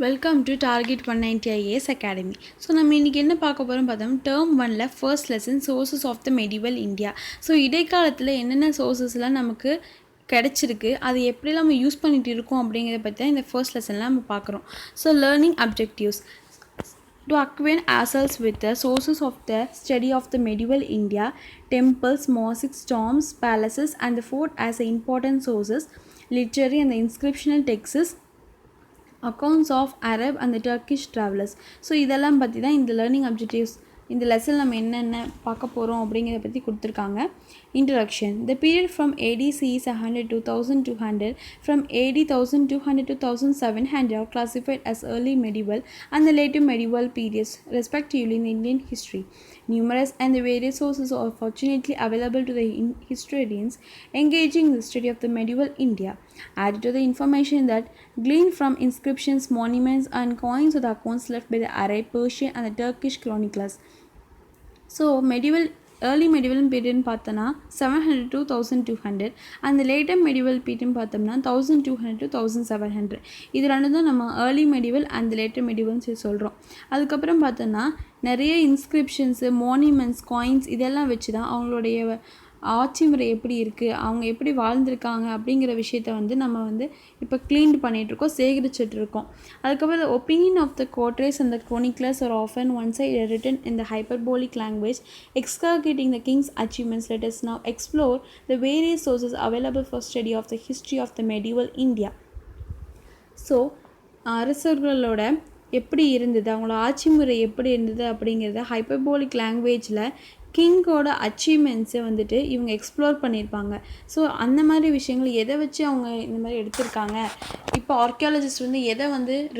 Welcome to target 190 IAS academy. So நம்ம இன்றைக்கி என்ன பார்க்க போகிறோம் பார்த்தோம், டேர்ம் 1ல் first lesson sources of the medieval India. So இடைக்காலத்தில் என்னென்ன சோர்சஸ்லாம் நமக்கு கிடச்சிருக்கு, அது எப்படிலாம் நம்ம யூஸ் பண்ணிகிட்டு இருக்கோம் அப்படிங்கிறத பற்றி தான் இந்த ஃபர்ஸ்ட் லெசனில் நம்ம பார்க்குறோம். So learning objectives to acquaint ourselves with the sources of the study of the medieval India, temples, mosques, tombs, palaces and the fort as important sources, literary and the inscriptional texts, accounts of Arab and the Turkish travelers. So இதெல்லாம் பற்றி தான் இந்த learning objectives இந்த lesson நம்ம என்னென்ன பார்க்க போகிறோம் அப்படிங்கிறத பற்றி கொடுத்துருக்காங்க. Introduction. The period from AD CE 100 to 1200, from AD 1200 to 1700 are classified as early medieval and the later medieval periods respectively in Indian history. Numerous and the various sources are fortunately available to the historians engaging in the study of the medieval India. Added to the information that gleaned from inscriptions, monuments and coins of the accounts left by the Arab, Persian and the Turkish chroniclers. So early medieval period பார்த்தோன்னா 700 to 1200 and the later medieval period பார்த்தோம்னா 1200 to 1700. இது ரெண்டு தான் நம்ம early medieval and the later medieval சொல்கிறோம். அதுக்கப்புறம் பார்த்தோன்னா நிறைய இன்ஸ்கிரிப்ஷன்ஸு, மானுமெண்ட்ஸ், காயின்ஸ் இதெல்லாம் வச்சு தான் அவங்களுடைய ஆட்சி முறை எப்படி இருக்குது, அவங்க எப்படி வாழ்ந்திருக்காங்க அப்படிங்கிற விஷயத்த நம்ம இப்போ க்ளீன் பண்ணிகிட்ருக்கோம், சேகரிச்சிட்ருக்கோம். அதுக்கப்புறம் the opinion of the courtiers and the chroniclers are often one-sided, written in the hyperbolic language excavating the king's achievements. Let us now explore the various sources available for study of the history of the medieval India. So அரசர்களோட எப்படி இருந்தது, அவங்களோட ஆட்சி முறை எப்படி இருந்தது அப்படிங்கிறத hyperbolic லாங்குவேஜில் கிங்கோட அச்சீவ்மெண்ட்ஸை இவங்க எக்ஸ்ப்ளோர் பண்ணியிருப்பாங்க. ஸோ அந்த மாதிரி விஷயங்கள் எதை வச்சு அவங்க இந்த மாதிரி எடுத்திருக்காங்க, இப்போ ஆர்கியாலஜிஸ்ட் எதை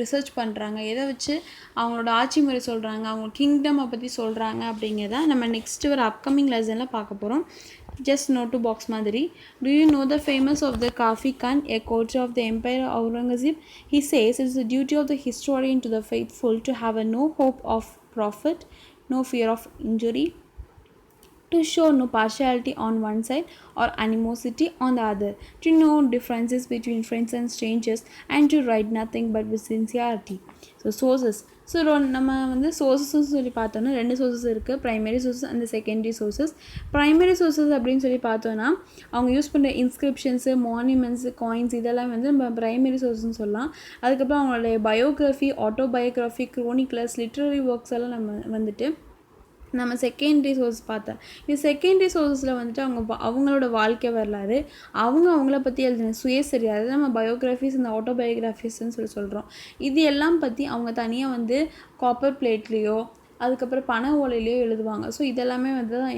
ரிசர்ச் பண்ணுறாங்க, எதை வச்சு அவங்களோட ஆட்சி முறை சொல்கிறாங்க, அவங்க கிங்டமை பற்றி சொல்கிறாங்க அப்படிங்கிறத நம்ம நெக்ஸ்ட்டு ஒரு அப்கமிங் லெசனில் பார்க்க போகிறோம். Just note to box madri. Do you know the famous of the Kafi Khan, a courtier of the Emperor Aurangzeb? He says it is the duty of the historian to the faithful to have no hope of profit, no fear of injury, to show no partiality on one side or animosity on the other, to know differences between friends and strangers, and to write nothing but with sincerity. So sources. So நம்ம சோர்ஸஸ்ன்னு சொல்லி பார்த்தோன்னா ரெண்டு sources இருக்குது, primary sources and secondary sources. Primary sources அப்படின்னு சொல்லி பார்த்தோன்னா அவங்க use பண்ணுற இன்ஸ்கிரிப்ஷன்ஸு, மானுமெண்ட்ஸு, காயின்ஸ் இதெல்லாம் நம்ம ப்ரைமரி சோர்ஸ்ன்னு சொல்லலாம். அதுக்கப்புறம் அவங்களுடைய பயோகிராஃபி, ஆட்டோபயோகிராஃபி, குரோனிக்லர்ஸ், லிட்ரரி ஒர்க்ஸ் எல்லாம் நம்ம செகண்டரி சோர்ஸ் பார்த்தேன். இது செகண்டரி சோர்ஸில் அவங்களோட வாழ்க்கை வரலாறு, அவங்கள பற்றி எழுதின சுயசரி, அது நம்ம பயோகிராஃபிஸ், இந்த ஆட்டோபயோகிராஃபிஸ்ன்னு சொல்கிறோம். இது எல்லாம் பற்றி அவங்க தனியாக காப்பர் பிளேட்லேயோ அதுக்கப்புறம் பனை ஓலையிலையோ எழுதுவாங்க. ஸோ இதெல்லாமே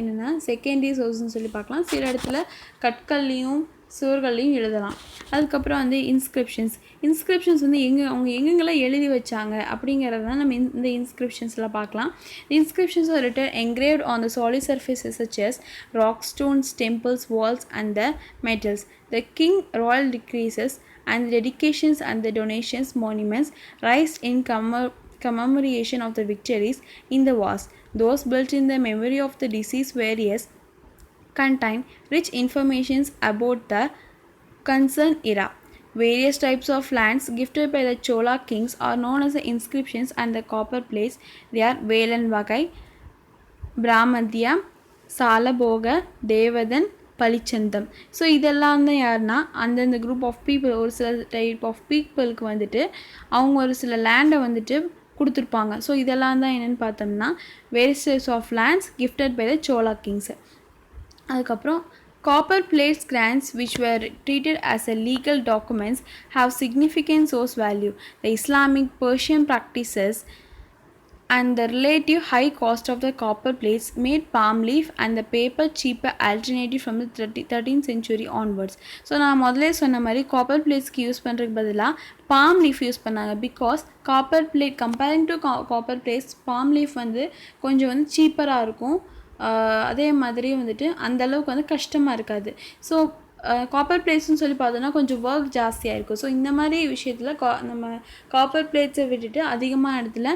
என்னென்னா செகண்டரி சோர்ஸ்ன்னு சொல்லி பார்க்கலாம். சில இடத்துல கற்கள்லேயும் சுவர்கள்லையும் எழுதலாம். அதுக்கப்புறம் இன்ஸ்கிரிப்ஷன்ஸ் அவங்க எங்கெங்கெல்லாம் எழுதி வச்சாங்க அப்படிங்கிறது தான் நம்ம இந்த இன்ஸ்கிரிப்ஷன்ஸில் பார்க்கலாம். Inscriptions are written engraved on the solid surfaces such as rock, stones, temples, walls and the metals. The king royal decreases and the dedications and the donations, monuments raised in commemoration of the victories in the wars. Those built in the memory of the deceased various contain rich informations about the concerned era. Various types of lands gifted by the Chola kings are known as the inscriptions and the copper plates. They are Velan Vagai, Brahmadya, Salaboga, Devadan, பளிச்சந்தம். So இதெல்லாம் தான் யாருன்னா அந்தந்த group of people, ஒரு சில type of பீப்புளுக்கு அவங்க ஒரு சில லேண்டை கொடுத்துருப்பாங்க. ஸோ இதெல்லாம் தான் என்னென்னு பார்த்தோம்னா various types of lands gifted by the Chola kings. அதுக்கப்புறம் copper plates grants which were treated as a legal documents have significant source value. The Islamic Persian practices and the relative high cost of the copper plates made palm leaf and the paper cheaper alternative from the 13th century onwards. So நான் முதலே சொன்ன மாதிரி copper பிளேட்ஸ்க்கு use பண்ணுறதுக்கு பதிலாக palm leaf use பண்ணாங்க. Because copper plate comparing to copper plates palm leaf கொஞ்சம் சீப்பராக இருக்கும். அதே மாதிரி அந்தளவுக்கு கஷ்டமாக இருக்காது. ஸோ காப்பர் பிளேட்ஸ்னு சொல்லி பார்த்தோன்னா கொஞ்சம் ஒர்க் ஜாஸ்தியாக இருக்கும். ஸோ இந்த மாதிரி விஷயத்தில் நம்ம காப்பர் பிளேட்ஸை விட்டுட்டு அதிகமான இடத்துல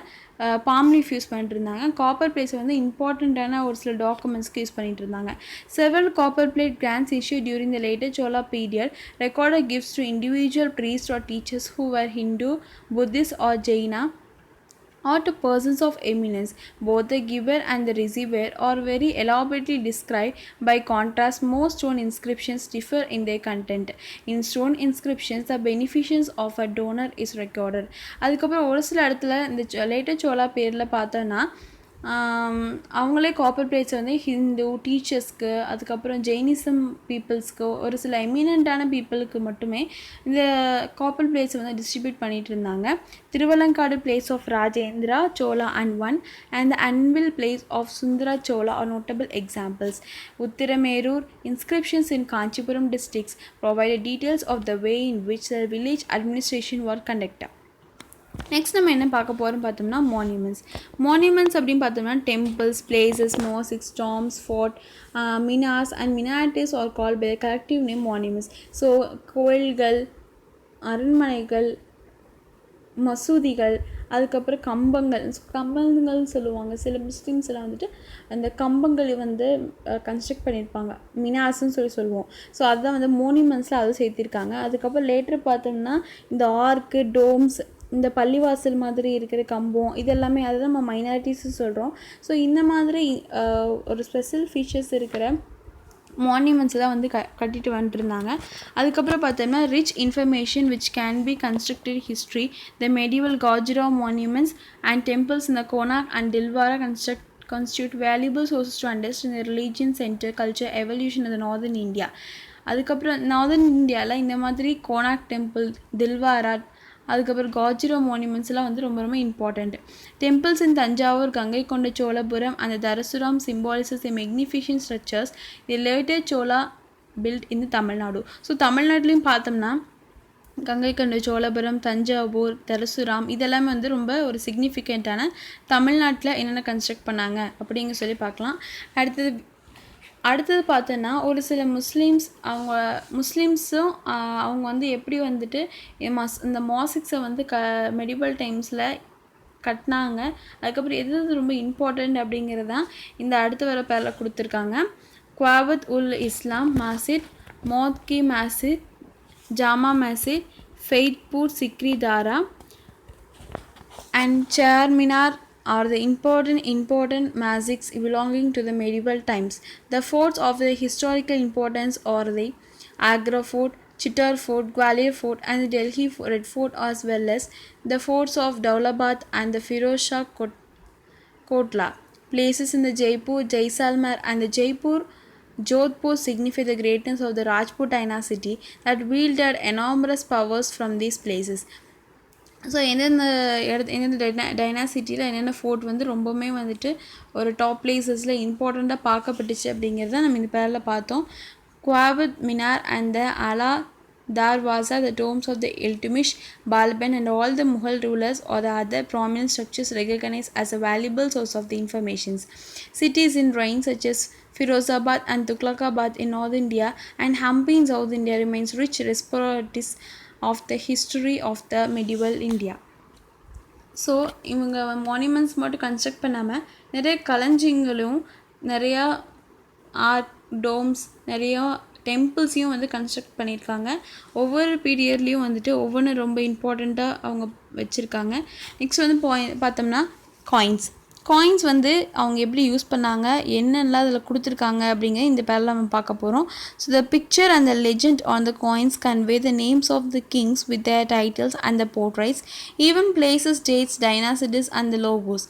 பாம் லீஃப் யூஸ் பண்ணிட்டு இருந்தாங்க. காப்பர் பிளேட்ஸ் வந்து இம்பார்ட்டண்ட்டான ஒரு சில டாக்குமெண்ட்ஸ்க்கு யூஸ் பண்ணிட்டு இருந்தாங்க. Several copper plate grants issued during the later Chola period recorded gifts to individual priests or teachers who were Hindu, Buddhist or Jaina, or to persons of eminence. Both the giver and the receiver are very elaborately described. By contrast, most stone inscriptions differ in their content. In stone inscriptions, the beneficence of a donor is recorded. அதுக்கப்புறம் ஒரு சில இடத்துல இந்த later சோலா பேரில் பார்த்தோன்னா அவங்களே copper plates வந்து ஹிந்து டீச்சர்ஸ்க்கு, அதுக்கப்புறம் ஜெயினிசம் பீப்புள்ஸ்க்கு, ஒரு சில எமினண்ட்டான பீப்புளுக்கு மட்டுமே இந்த காப்பர் பிளேட்ஸ் வந்து டிஸ்ட்ரிபியூட் பண்ணிகிட்டு இருந்தாங்க. Thiruvalangadu place of Rajendra Chola and the anvil place of Sundara Chola are notable examples. Uttiramerur inscriptions in Kanchipuram districts provided details of the way in which the village administration were conducted. Next நம்ம என்ன பார்க்க போகிறோம் பார்த்தோம்னா monuments அப்படின்னு பார்த்தோம்னா temples, palaces, mosques, tombs, fort, minars and minarets are call by collective name monuments. So கோயில்கள், அரண்மனைகள், மசூதிகள், அதுக்கப்புறம் கம்பங்கள் சொல்லுவாங்க. சில முஸ்லீம்ஸ் எல்லாம் வந்துட்டு அந்த கம்பங்கள் வந்து கன்ஸ்ட்ரக்ட் பண்ணியிருப்பாங்க, மினாஸ்ன்னு சொல்லுவோம். ஸோ அதுதான் வந்து மோனியூமெண்ட்ஸில் அது சேர்த்திருக்காங்க. அதுக்கப்புறம் லேட்டர் பார்த்தோம்னா இந்த ஆர்க்கு, டோம்ஸ், இந்த பள்ளிவாசல் மாதிரி இருக்கிற கம்பம், இதெல்லாமே அதை தான் நம்ம மைனாரிட்டிஸ் சொல்கிறோம். ஸோ இந்த மாதிரி ஒரு ஸ்பெஷல் ஃபீச்சர்ஸ் இருக்கிற மான்யூமெண்ட்ஸ் தான் வந்து கட்டிட்டு வந்துட்டுருந்தாங்க. அதுக்கப்புறம் பார்த்தோம்னா rich information which can be constructed history. The medieval Khajuraho monuments and temples இந்த Konark and Dilwara constitute valuable sources to understand the religion, center, culture, evolution in the northern India. அதுக்கப்புறம் நார்தர்ன் இந்தியாவில் இந்த மாதிரி கோனாக் டெம்பிள், தில்வாரா, அதுக்கப்புறம் காஜ்ரா மான்யூமெண்ட்ஸ்லாம் வந்து ரொம்ப ரொம்ப important. Temples in Thanjavur, Gangai Konda Cholapuram அந்த Darasuram symbolizes a magnificent structures the later Chola built in Tamil Nadu. So தமிழ்நாட்டிலையும் பார்த்தோம்னா கங்கை கொண்ட சோழபுரம், தஞ்சாவூர், தரசுராம் இதெல்லாமே வந்து ரொம்ப ஒரு சிக்னிஃபிகண்ட்டான தமிழ்நாட்டில் என்னென்ன கன்ஸ்ட்ரக்ட் பண்ணாங்க அப்படிங்க சொல்லி பார்க்கலாம். அடுத்தது பார்த்தோன்னா ஒரு சில முஸ்லீம்ஸும் அவங்க வந்து எப்படி வந்துட்டு இந்த மாசிக்ஸை வந்து மெடிவல் டைம்ஸில் கட்டினாங்க, அதுக்கப்புறம் எது ரொம்ப இம்பார்ட்டண்ட் அப்படிங்கிறது தான் இந்த அடுத்து வர பேரில் கொடுத்துருக்காங்க. குவாவத் உல் இஸ்லாம் மாசிட், மோத்கி மாசித், ஜாமா மாசித், ஃபெய்த்பூர் சிக்ரி தாரா and Charminar are the important mosques belonging to the medieval times. The forts of the historical importance are the Agra Fort, Chittor Fort, Gwalior Fort and the Delhi Red Fort, as well as the forts of Daulabad and the Firoz Shah Kotla. Places in the Jaipur, Jaisalmer and the Jodhpur signify the greatness of the Rajput dynasty that wielded enormous powers from these places. So எந்தெந்த டைனாசிட்டியில் என்னென்ன fort வந்து ரொம்பவுமே வந்துட்டு ஒரு top பிளேசஸில் இம்பார்ட்டண்ட்டாக பார்க்கப்பட்டுச்சு அப்படிங்கிறத நம்ம இந்த பேரில் பார்த்தோம். குவாவத் மினார் அண்ட் த அலா Darwaza, the tombs of the Iltutmish, Balban and all the Mughal rulers or the other prominent structures recognized as a valuable source of the information. Cities in reign such as Firozabad and Tughlakabad in North India and Hampi in South India remains rich repositories of the history of the medieval India. So இவங்க monuments மட்டும் construct பண்ணாமல் நிறைய களஞ்சியங்களும், நிறையா art, Doms, நிறையா டெம்பிள்ஸையும் வந்து construct பண்ணியிருக்காங்க. ஒவ்வொரு பீரியட்லேயும் வந்துட்டு ஒவ்வொன்று ரொம்ப இம்பார்ட்டண்ட்டாக அவங்க வச்சுருக்காங்க. நெக்ஸ்ட் வந்து பார்த்தோம்னா காயின்ஸ் வந்து அவங்க எப்படி யூஸ் பண்ணாங்க, என்னெல்லாம் அதில் கொடுத்துருக்காங்க அப்படிங்கிற இந்த பேரில் நம்ம பார்க்க போகிறோம். So the picture and the legend on the coins convey the names of the kings with their titles and the portraits, even places, dates, dynasties and the logos.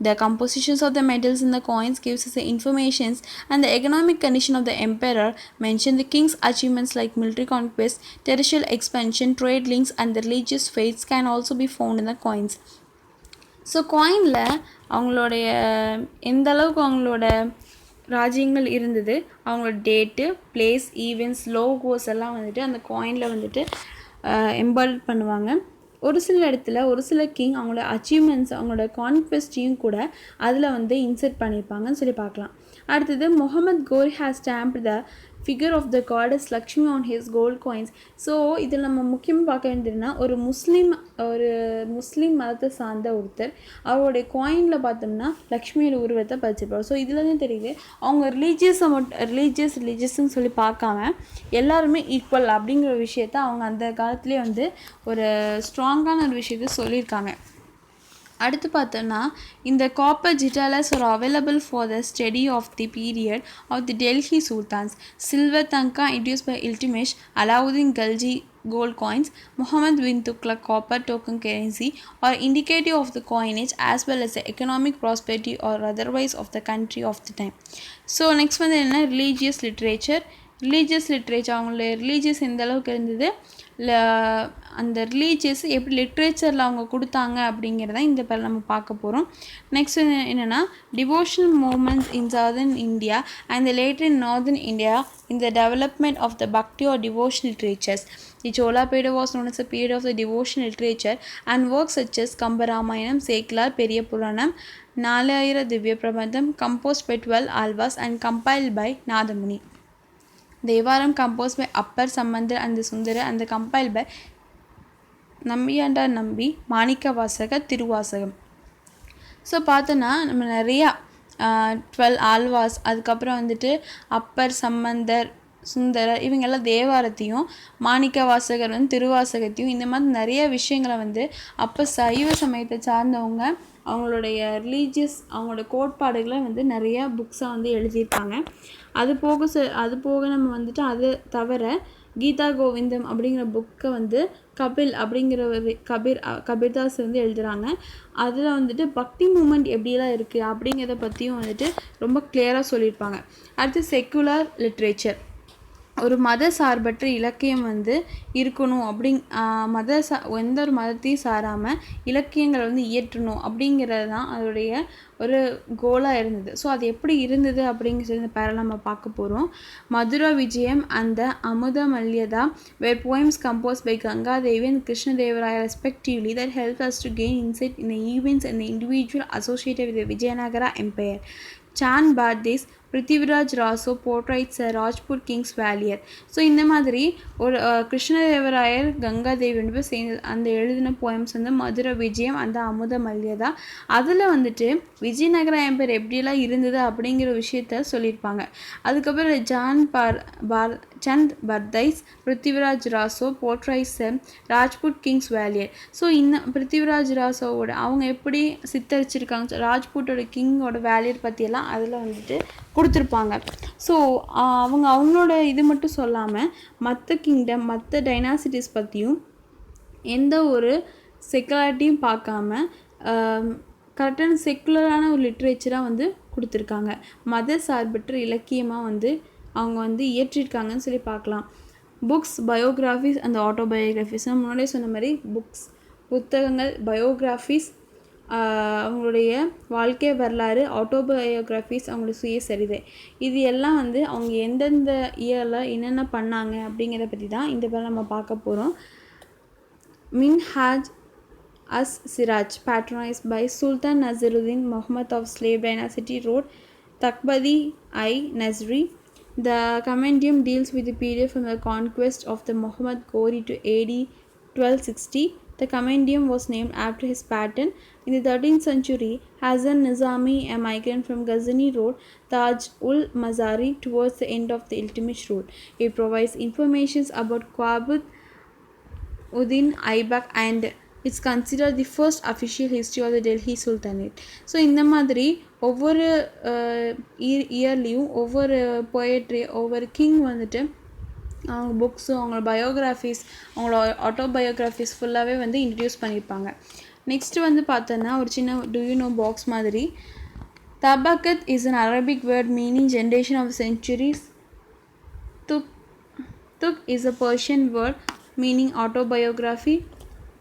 The compositions of the metals in the coins gives us the informations and the economic condition of the emperor. Mention the king's achievements like military conquest, territorial expansion, trade links and the religious faiths can also be found in the coins. So காயினில் அவங்களுடைய எந்த அளவுக்கு அவங்களோட ராஜ்யங்கள் இருந்தது, அவங்களோட date, place, events, logos எல்லாம் வந்துட்டு அந்த காயினில் வந்துட்டு எம்பார்ட் பண்ணுவாங்க. ஒரு சில இடத்துல ஒரு சில கிங் அவங்களோட அச்சீவ்மெண்ட்ஸ், அவங்களோட கான்க்வெஸ்டையும் கூட அதில் வந்து இன்சர்ட் பண்ணியிருப்பாங்கன்னு சொல்லி பார்க்கலாம். அடுத்தது Muhammad Ghori has stamped the figure of the goddess Lakshmi on his gold coins. So இதில் நம்ம முக்கியமாக பார்க்க வேண்டியதுன்னா ஒரு முஸ்லீம் மதத்தை சார்ந்த ஒருத்தர் அவருடைய காயினில் பார்த்தோம்னா லக்ஷ்மியோட உருவத்தை பதிச்சிருப்பார். ஸோ இதில் தான் தெரியுது அவங்க ரிலீஜியஸ்ன்னு சொல்லி பார்க்காம எல்லாருமே ஈக்குவல் அப்படிங்கிற ஒரு விஷயத்த அவங்க அந்த காலத்துலேயே வந்து ஒரு ஸ்ட்ராங்கான ஒரு விஷயத்த சொல்லியிருக்காங்க. அடுத்து பார்த்தோன்னா இந்த copper jitals are available for the study of the period of the Delhi sultans. Silver tanka introduced by Iltutmish, Alauddin Khalji gold coins, Muhammad bin Tughlaq copper token currency are indicative of the coinage as well as the economic prosperity or otherwise of the country of the time. So next வந்து என்ன religious literature. அவங்களுடைய religious எந்த அளவுக்கு இருந்தது, அந்த religious எப்படி லிட்ரேச்சரில் அவங்க கொடுத்தாங்க அப்படிங்கிறத இந்த பேர் நம்ம பார்க்க போகிறோம். நெக்ஸ்ட் என்னென்னா devotional moments in southern India and the later in northern India in the development of the Bhakti or devotional literatures. The Chola period was known as a period of the devotional literature, and works such as Kambaramayanam, Sekalar, Periya Puranam, Nalayira Divya Prabandham composed by 12 alvas and compiled by Nadamuni. Devaram composed by Appar Sambandar and the Sundara and the compiled by Nambiyanda Nambi, Manika Vasaga, Tiruvasagam. So பார்த்தோன்னா நம்ம நிறையா 12 always, அதுக்கப்புறம் வந்துட்டு அப்பர், சம்பந்தர், சுந்தரர் இவங்கெல்லாம் தேவாரத்தையும், மாணிக்க வாசகர் வந்து திருவாசகத்தையும், இந்த மாதிரி நிறைய விஷயங்களை வந்து அப்போ சைவ சமயத்தை சார்ந்தவங்க அவங்களுடைய அவங்களோட கோட்பாடுகளை வந்து நிறையா புக்ஸாக வந்து எழுதியிருக்காங்க. அது போக நம்ம வந்துட்டு அது தவிர கீதா கோவிந்தம் அப்படிங்கிற புக்கை வந்து கபில் அப்படிங்கிற ஒரு கபீர்தாஸ் வந்து எழுதுகிறாங்க. அதில் வந்துட்டு பக்தி மூமெண்ட் எப்படிலாம் இருக்குது அப்படிங்கிறத பற்றியும் வந்துட்டு ரொம்ப கிளியராக சொல்லியிருப்பாங்க. அடுத்து செக்குலர் லிட்ரேச்சர், ஒரு மத சார்பற்ற இலக்கியம் வந்து இருக்கணும் எந்த ஒரு மதத்தையும் சாராமல் இலக்கியங்களை வந்து இயற்றணும் அப்படிங்கிறது தான் அதோடைய ஒரு கோலாக இருந்தது. ஸோ அது எப்படி இருந்தது அப்படிங்கிறது இந்த பேரில் நம்ம பார்க்க போகிறோம். மதுரா விஜயம் அந்த அமுத மல்யதா were poems composed by Ganga Devi and Krishna Devaraya respectively that helped us to gain insight in the events and the individual associated with the Vijayanagara Empire. Chan Bardis, Prithviraj Raso portraits a Rajput king's valor. So இந்த மாதிரி ஒரு கிருஷ்ணதேவராயர் கங்காதேவி ரெண்டு பேர் சேர்ந்து அந்த எழுதின poems வந்து மதுரை விஜயம் அந்த அமுத மல்யதா. அதில் வந்துட்டு விஜயநகர எம்பையர் எப்படியெல்லாம் இருந்தது அப்படிங்கிற விஷயத்த சொல்லியிருப்பாங்க. அதுக்கப்புறம் சந்த் பர்தைஸ், பிருத்திவிராஜ் ராசோ போர்ட்ரைஸ் ராஜ்புட் கிங்ஸ் வேலியர். ஸோ இந்த பிருத்திவிராஜ் ராசோவோட அவங்க எப்படி சித்தரிச்சிருக்காங்க ராஜ்புட்டோட கிங்கோட வேலியர் பற்றியெல்லாம் அதில் வந்துட்டு கொடுத்துருப்பாங்க. ஸோ அவங்களோட இது மட்டும் சொல்லாமல் மற்ற கிங்டம் மற்ற டைனாசிட்டிஸ் பற்றியும் எந்த ஒரு செக்குலாரிட்டியும் பார்க்காம கரெக்டான செக்குலரான ஒரு லிட்ரேச்சராக வந்து கொடுத்துருக்காங்க. மத சார்பற்ற இலக்கியமாக வந்து அவங்க வந்து இயற்றிருக்காங்கன்னு சொல்லி பார்க்கலாம். புக்ஸ், பயோகிராஃபிஸ் அண்ட் ஆட்டோபயோகிராஃபிஸ், நான் முன்னாடியே சொன்ன மாதிரி புத்தகங்கள், பயோகிராஃபிஸ் அவங்களுடைய வாழ்க்கை வரலாறு, ஆட்டோபயோகிராஃபிஸ் அவங்களுடைய சுயசரிதை, இது எல்லாம் வந்து அவங்க எந்தெந்த இயரில் என்னென்ன பண்ணாங்க அப்படிங்கிறத பற்றி தான் இந்த பேர் நம்ம பார்க்க போகிறோம். Minhaj us Siraj patronized by Sultan Naziruddin Muhammad of slave dynasty wrote Takbadi I Nazri. The compendium deals with the period from the conquest of the Muhammad Ghori to AD 1260. The compendium was named after his patron. In the 13th century, Hasan Nizami, a migrant from Ghazni, wrote Taj-ul-Mazari towards the end of the Iltutmish rule. It provides information about Quwabud Uddin Aibak and it's considered the first official history of the Delhi Sultanate. So இந்த மாதிரி ஒவ்வொரு இயர்லேயும் ஒவ்வொரு poetry, ஒவ்வொரு king வந்துட்டு அவங்க books, அவங்களோட biographies, அவங்களோட autobiographies ஃபுல்லாகவே வந்து இன்ட்ரடியூஸ் பண்ணியிருப்பாங்க. நெக்ஸ்ட்டு வந்து பார்த்தோன்னா ஒரு சின்ன டூ பாக்ஸ் மாதிரி. தபக்கத் is an Arabic word meaning generation of centuries. Tuk is a Persian word meaning autobiography.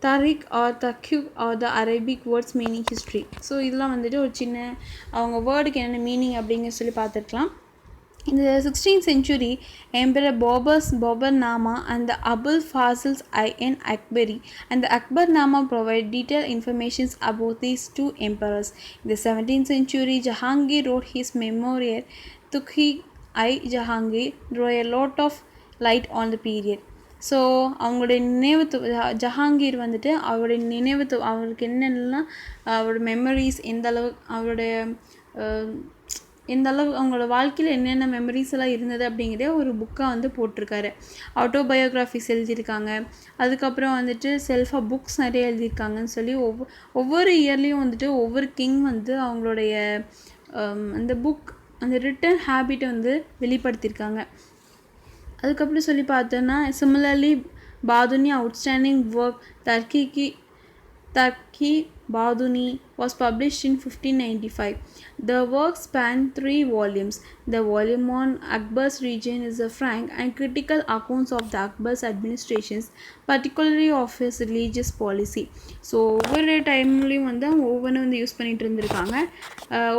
Tariq or Taqiyuq or the Arabic words meaning history. So இதெல்லாம் வந்துட்டு ஒரு சின்ன அவங்க வேர்டுக்கு என்னென்ன மீனிங் அப்படிங்கிற சொல்லி பார்த்துருக்கலாம். In the 16th century, Emperor Babur-Nama and the Abul Fazl I.N. Akbari and the Akbarnama provide detailed information about these two emperors. In the 17th century, Jahangir wrote his memoir Tukhi-i-Jahangir, drew a lot of light on the period. So அவங்களுடைய ஜஹாங்கீர் வந்துட்டு அவருடைய அவருக்கு என்னென்னலாம் அவரோட memories எந்த அளவு அவருடைய எந்த அளவு அவங்களோட வாழ்க்கையில் என்னென்ன மெமரிஸ் எல்லாம் இருந்தது அப்படிங்கிறதே ஒரு புக்காக வந்து போட்டிருக்காரு. ஆட்டோபயோகிராஃபிஸ் எழுதியிருக்காங்க. அதுக்கப்புறம் வந்துட்டு செல்ஃபாக புக்ஸ் நிறைய எழுதியிருக்காங்கன்னு சொல்லி ஒவ்வொரு இயர்லேயும் வந்துட்டு ஒவ்வொரு கிங் வந்து அவங்களுடைய அந்த புக் அந்த ரிட்டன் ஹேபிட்டை வந்து வெளிப்படுத்தியிருக்காங்க. அதுக்கப்புறம் சொல்லி பார்த்தோன்னா similarly Badauni outstanding work Tarikh Badauni was published in 1595. The work spanned 3 volumes. The volume on Akbar's region is a frank and critical accounts of the Akbar's administrations, particularly of his religious policy. So ஒவ்வொரு டைம்லேயும் வந்து அவங்க ஒவ்வொன்றும் வந்து use பண்ணிகிட்டு இருந்திருக்காங்க.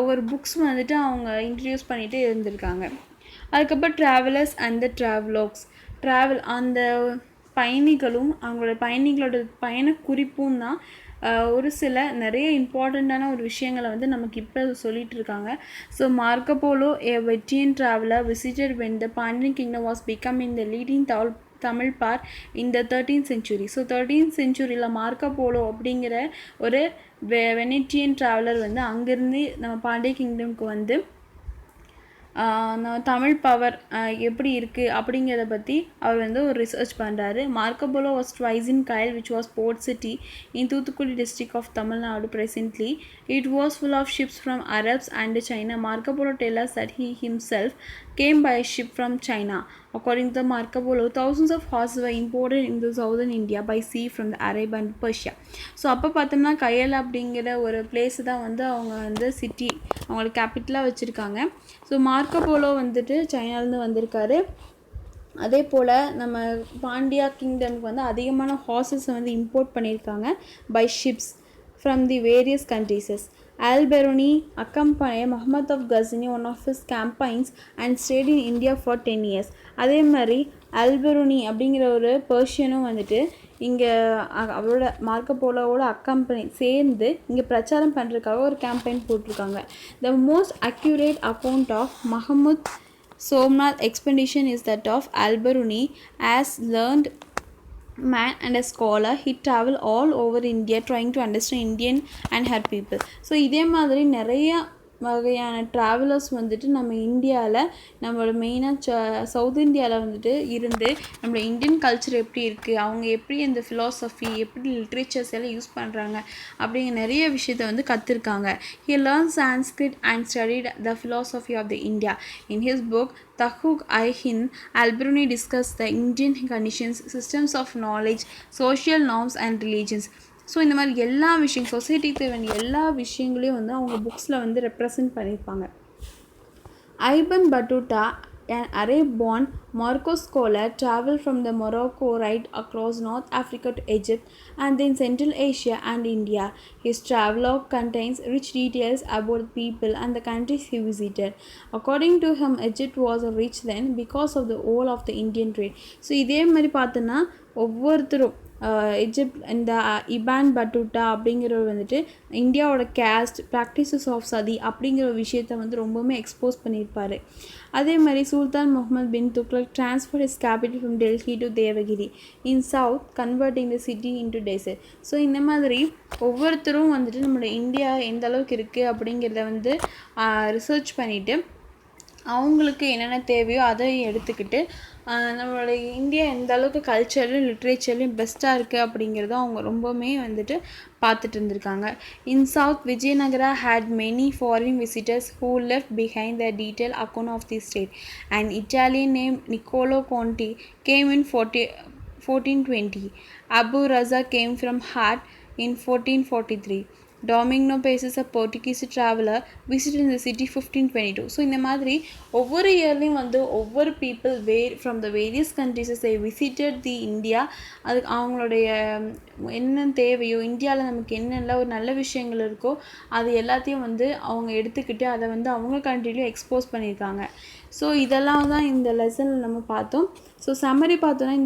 ஒவ்வொரு books வந்துட்டு அவங்க இன்ட்ரடியூஸ் பண்ணிகிட்டே இருந்திருக்காங்க. அதுக்கப்புறம் ட்ராவலர்ஸ் அண்ட் த ட்ராவலாக்ஸ் அந்த பயணிகளோட பயண குறிப்பும் தான் ஒரு சில நிறைய இம்பார்ட்டண்ட்டான ஒரு விஷயங்களை வந்து நமக்கு இப்போ சொல்லிகிட்டு இருக்காங்க. So Marco Polo a Venetian traveller visited when the Pandyan kingdom was becoming the leading Tamil part இந்த 13th century. So 13th centuryயில் Marco Polo அப்படிங்கிற ஒரு வெனிட்டியன் ட்ராவலர் வந்து அங்கேருந்து நம்ம பாண்டிய கிங்டம்க்கு வந்து தமிழ் பவர் எப்படி இருக்குது அப்படிங்கிறத பற்றி அவர் வந்து ஒரு ரிசர்ச் பண்ணுறாரு. Marco Polo was twice in Kayal which was port city in Thoothukudi district of Tamil Nadu presently. It was full of ships from Arabs and China. Marco Polo tells us that he himself came by a ship from China. According to Marco Polo, thousands of horses were imported into southern India by sea from the Arab and Persia. So அப்போ பார்த்தோம்னா கயல் அப்படிங்கிற ஒரு place தான் வந்து அவங்க வந்து city அவங்களோட கேபிட்டலாக வச்சுருக்காங்க. ஸோ மார்க்கோ போலோ வந்துட்டு சைனாலேருந்து வந்திருக்காரு. அதே போல் நம்ம பாண்டியா கிங்டம்க்கு வந்து அதிகமான ஹார்சஸை வந்து இம்போர்ட் பண்ணியிருக்காங்க by ships from the various countries. Al-Biruni accompanied Muhammad of Ghazni one of his campaigns and stayed in India for 10 years. அதே மாதிரி அல்பெருனி அப்படிங்கிற ஒரு பர்ஷியனும் வந்துட்டு இங்கே அவரோட மார்க்கோ போலோவோட சேர்ந்து இங்கே பிரச்சாரம் பண்ணுறதுக்காக ஒரு கேம்பெயின் போட்டிருக்காங்க. The most accurate account of Muhammad Somnath expedition is that of Al-Biruni. As learned man and a scholar, he traveled all over India trying to understand Indian and her people. So இதே மாதிரி நிறைய வகையான travellers வந்துட்டு நம்ம இந்தியாவில் நம்மளோட மெயினாக south இந்தியாவில் வந்துட்டு இருந்து நம்மளோட இந்தியன் கல்ச்சர் எப்படி இருக்குது, அவங்க எப்படி இந்த ஃபிலாசபி எப்படி லிட்ரேச்சர்ஸ் எல்லாம் யூஸ் பண்ணுறாங்க அப்படிங்கிற நிறைய விஷயத்தை வந்து கற்றுருக்காங்க. He learned Sanskrit and studied the philosophy of the India. In his book Takhuq-i-Hind, Al-Biruni discussed the Indian conditions, systems of knowledge, social norms and religions. So இந்த மாதிரி எல்லா விஷயம் சொசைட்டிக்கு தேவையான எல்லா விஷயங்களையும் வந்து அவங்க புக்ஸில் வந்து ரெப்ரசன்ட் பண்ணியிருப்பாங்க. ஐபன் பட்டூட்டா, an Arab-born Morocco scholar, traveled from the Morocco right across North Africa to Egypt and then Central Asia and India. His travelogue contains rich details about the people and the countries he visited. According to him, Egypt was rich then because of the whole of the Indian trade. So இதே மாதிரி பார்த்தோன்னா ஒவ்வொருத்தரும் Egypt இந்த Iban பட்டூட்டா அப்படிங்கிறவர் வந்துட்டு இந்தியாவோட caste practices of சதி அப்படிங்கிற ஒரு விஷயத்தை வந்து ரொம்பவுமே எக்ஸ்போஸ் பண்ணியிருப்பார். அதே மாதிரி Sultan Muhammad bin Tughlaq transfer is capital from Delhi to Devagiri in south, converting the city into desert. So இந்த மாதிரி ஒவ்வொருத்தரும் வந்துட்டு நம்மளோட இந்தியா எந்த அளவுக்கு இருக்குது அப்படிங்கிறத வந்து ரிசர்ச் பண்ணிவிட்டு அவங்களுக்கு என்னென்ன தேவையோ அதை எடுத்துக்கிட்டு நம்மளோட இந்தியா எந்த அளவுக்கு கல்ச்சர்லையும் லிட்ரேச்சர்லையும் பெஸ்ட்டாக இருக்குது அப்படிங்கிறதும் அவங்க ரொம்பவுமே வந்துட்டு பார்த்துட்டு இருந்திருக்காங்க. In south, Vijayanagara had many foreign visitors who left behind their detailed account of the state. An Italian named Niccolo Conti came in 1420. Abu Raza came from Hart in 1443. Domino Paces a Portuguese traveler visited in the city 1522. So இந்த மாதிரி ஒவ்வொரு இயர்லேயும் வந்து ஒவ்வொரு people from the various countries they visited the India. அதுக்கு அவங்களுடைய என்ன தேவையோ இந்தியாவில் நமக்கு என்னெல்லாம் ஒரு நல்ல விஷயங்கள் இருக்கோ அது எல்லாத்தையும் வந்து அவங்க எடுத்துக்கிட்டு அதை வந்து அவங்க கண்ட்ரிலையும் எக்ஸ்போஸ் பண்ணியிருக்காங்க. ஸோ இதெல்லாம் தான் இந்த லெசனில் நம்ம பார்த்தோம். ஸோ சம்மரி பார்த்தோன்னா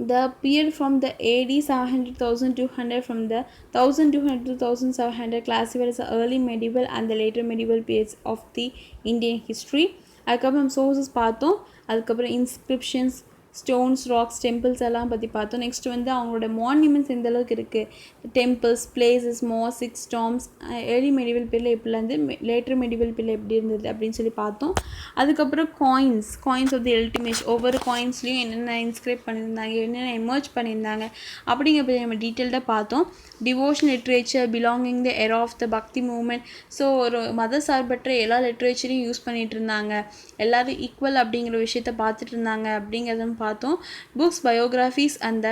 the period from the AD 700-1200 from the 1200 to 1700 classified as the early medieval and the later medieval periods of the Indian history. அதுக்கப்புறம் சோர்ஸஸ் பார்த்தோம். அதுக்கப்புறம் இன்ஸ்கிரிப்ஷன்ஸ், ஸ்டோன்ஸ், ராக்ஸ், டெம்பிள்ஸ் எல்லாம் பற்றி பார்த்தோம். நெக்ஸ்ட் வந்து அவங்களோட மான்யூமெண்ட்ஸ் எந்த அளவுக்கு இருக்குது, temples, palaces, mosques, tombs, early medieval period எப்படிலேருந்து லேட்டர் மெடிவல் பீரியட் எப்படி இருந்தது அப்படின்னு சொல்லி பார்த்தோம். அதுக்கப்புறம் காயின்ஸ் ஆஃப் தி எல்டிமேஷ், ஒவ்வொரு காயின்ஸ்லையும் என்னென்ன இன்ஸ்கிரைப் பண்ணியிருந்தாங்க, என்னென்ன எமர்ஜ் பண்ணியிருந்தாங்க அப்படிங்கிற பற்றி நம்ம டீட்டெயில்டாக பார்த்தோம். Devotion literature belonging the era of the Bhakti movement. So ஒரு மத சார்பற்ற எல்லா லிட்ரேச்சரையும் யூஸ் பண்ணிகிட்டு இருந்தாங்க, எல்லாரும் ஈக்குவல் அப்படிங்கிற விஷயத்த பார்த்துட்டு இருந்தாங்க அப்படிங்கிறத பார்த்தோம். Books, biographies and the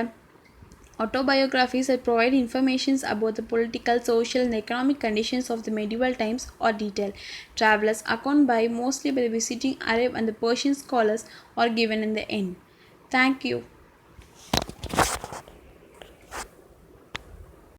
autobiographies that provide information about the political, social and economic conditions of the medieval times are detailed. Travelers' account by mostly by the visiting Arab and the Persian scholars are given in the end. Thank you.